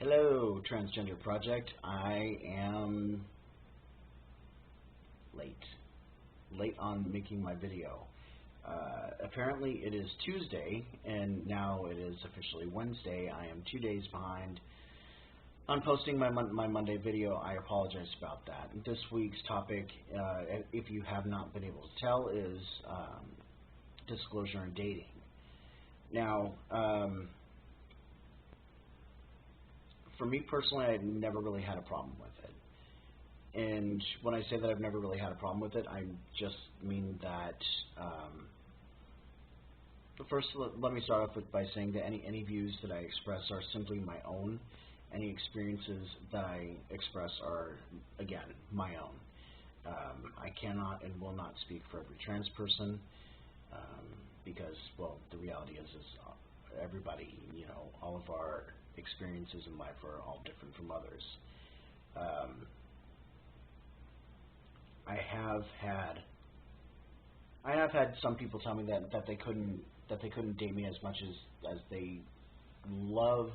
Hello, Transgender Project. I am late on making my video. Apparently it is Tuesday, and now it is officially Wednesday. I am 2 days behind on posting my Monday video. I apologize about that. This week's topic, if you have not been able to tell, is disclosure and dating. Now, for me personally, I never really had a problem with it. And when I say that I've never really had a problem with it, I just mean that, first, let me start off by saying that any views that I express are simply my own. Any experiences that I express are, again, my own. I cannot and will not speak for every trans person, because, well, the reality is everybody, all of our experiences in life are all different from others. I have had some people tell me that they couldn't date me as much as they love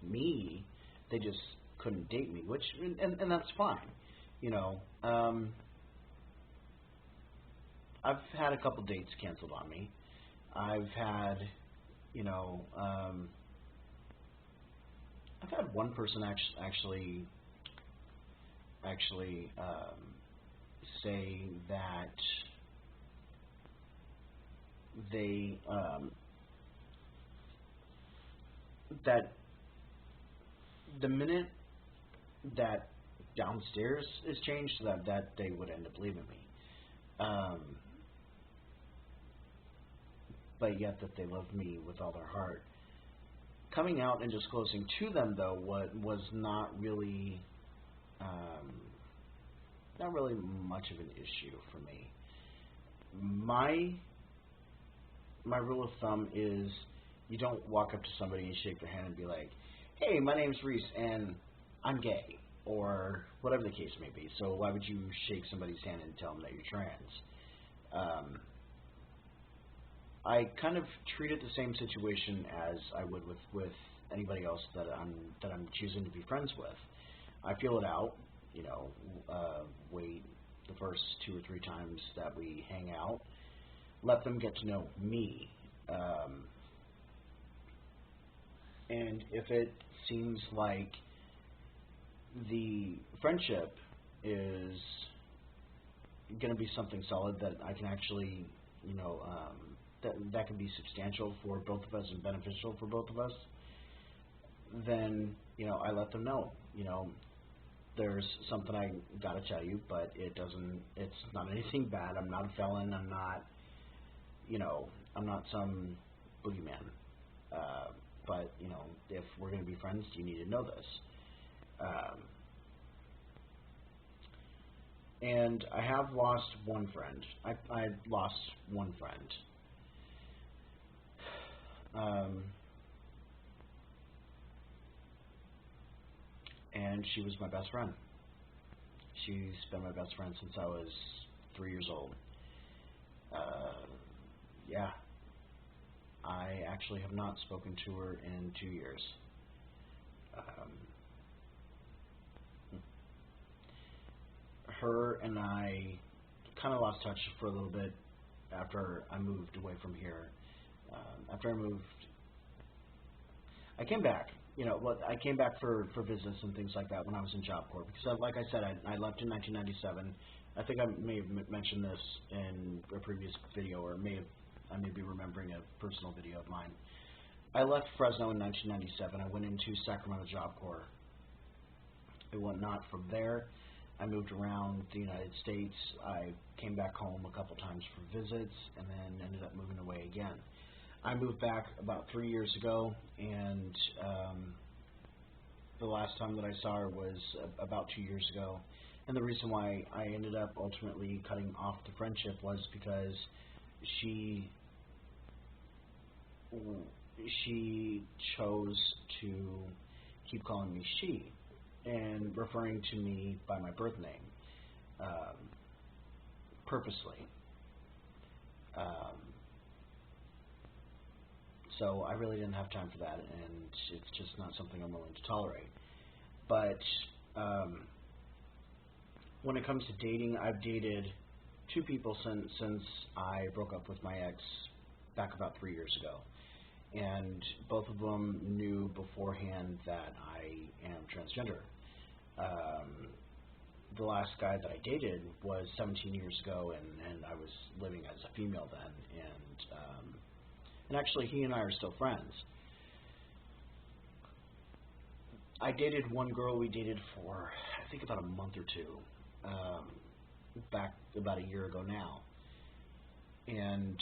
me. They just couldn't date me, which and that's fine. I've had a couple dates canceled on me. I've had one person actually say that they that the minute that downstairs is changed, that they would end up leaving me. But yet that they love me with all their heart. Coming out and disclosing to them, though, was not really much of an issue for me. My rule of thumb is you don't walk up to somebody and shake their hand and be like, "Hey, my name's Reese and I'm gay," or whatever the case may be. So why would you shake somebody's hand and tell them that you're trans? I kind of treat it the same situation as I would with anybody else that I'm choosing to be friends with. I feel it out, wait the first 2 or 3 times that we hang out, let them get to know me, and if it seems like the friendship is going to be something solid that I can actually, that can be substantial for both of us and beneficial for both of us, then, I let them know, there's something I gotta tell you, but it's not anything bad. I'm not a felon. I'm not some boogeyman. But, if we're going to be friends, you need to know this. And I have lost one friend. I lost one friend. And she was my best friend. She's been my best friend since I was 3 years old. Yeah. I actually have not spoken to her in 2 years. Her and I kind of lost touch for a little bit after I moved away from here. After I moved, I came back. I came back for visits and things like that when I was in Job Corps. Because, like I said, I left in 1997. I think I may have mentioned this in a previous video, or I may be remembering a personal video of mine. I left Fresno in 1997. I went into Sacramento Job Corps. I went not from there. I moved around the United States. I came back home a couple times for visits, and then ended up moving away again. I moved back about 3 years ago, and the last time that I saw her was about 2 years ago. And the reason why I ended up ultimately cutting off the friendship was because she chose to keep calling me she and referring to me by my birth name, purposely. So I really didn't have time for that, and it's just not something I'm willing to tolerate. But when it comes to dating, I've dated 2 people since I broke up with my ex back about 3 years ago. And both of them knew beforehand that I am transgender. The last guy that I dated was 17 years ago, and I was living as a female then. And actually, he and I are still friends. I dated one girl. We dated for, I think, about a month or 2, back about a year ago now. And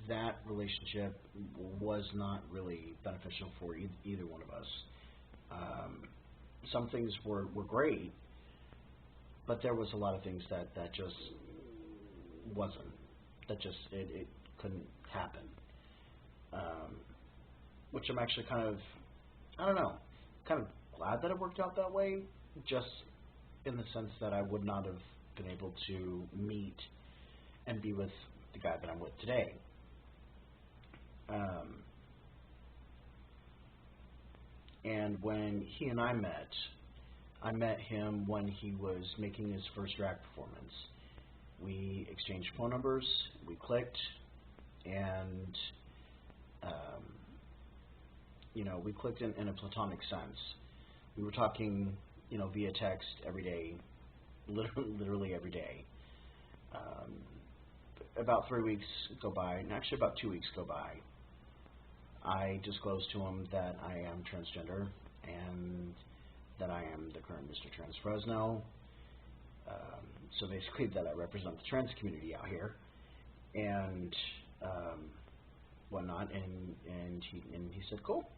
that relationship was not really beneficial for either one of us. Some things were great, but there was a lot of things that just wasn't. It couldn't happen. Which I'm actually kind of glad that it worked out that way, just in the sense that I would not have been able to meet and be with the guy that I'm with today. And when he and I met him when he was making his first drag performance. We exchanged phone numbers, we clicked, and we clicked in a platonic sense. We were talking, via text every day, literally every day. About 3 weeks go by, and actually about 2 weeks go by. I disclosed to him that I am transgender and that I am the current Mr. Trans Fresno. So basically that I represent the trans community out here and whatnot, and he said, cool.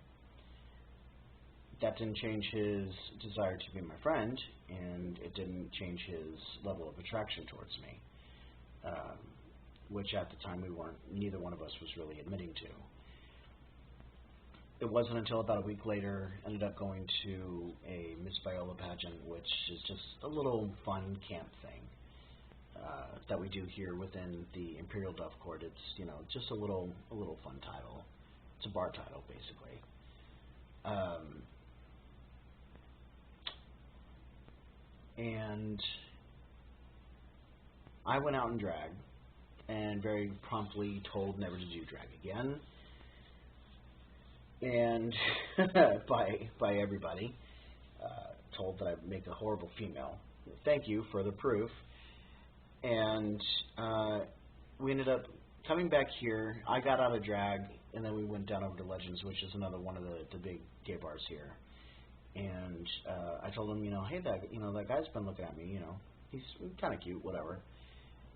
That didn't change his desire to be my friend, and it didn't change his level of attraction towards me, which at the time neither one of us was really admitting to. It wasn't until about a week later, ended up going to a Miss Viola pageant, which is just a little fun camp thing that we do here within the Imperial Dove Court. It's, just a little fun title. It's a bar title, basically. And I went out in drag and very promptly told never to do drag again. And by everybody, told that I make a horrible female. Thank you for the proof. And we ended up coming back here. I got out of drag, and then we went down over to Legends, which is another one of the big gay bars here. And I told him, hey, that guy's been looking at me. He's kind of cute, whatever.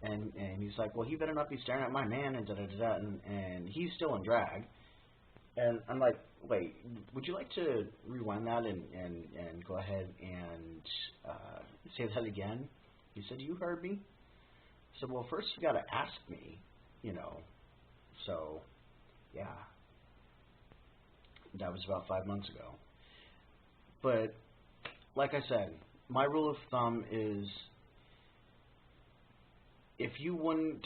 And he's like, well, he better not be staring at my man, and da-da-da-da, and he's still in drag. And I'm like, wait, would you like to rewind that and go ahead and say that again? He said, you heard me? I said, well, first you got to ask me, So, yeah. That was about 5 months ago. But, like I said, my rule of thumb is if you wouldn't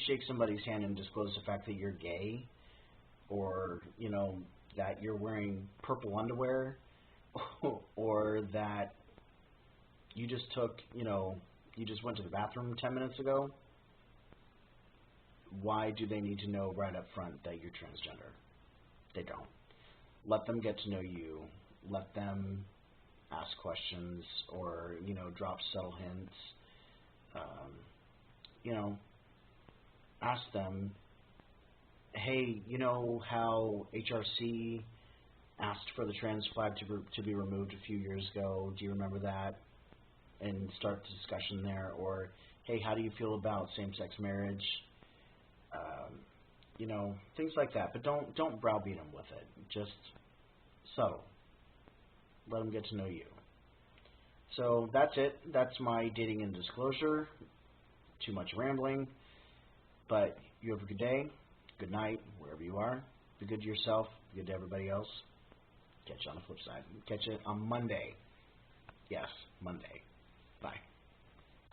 shake somebody's hand and disclose the fact that you're gay, or, that you're wearing purple underwear, or that you just you just went to the bathroom 10 minutes ago, why do they need to know right up front that you're transgender? They don't. Let them get to know you. Let them ask questions or, drop subtle hints. Ask them, hey, how HRC asked for the trans flag to be removed a few years ago? Do you remember that? And start the discussion there. Or, hey, how do you feel about same-sex marriage? Things like that. But don't browbeat them with it. Just subtle. Let them get to know you. So that's it. That's my dating and disclosure. Too much rambling. But you have a good day. Good night, wherever you are. Be good to yourself. Be good to everybody else. Catch you on the flip side. Catch you on Monday. Yes, Monday. Bye.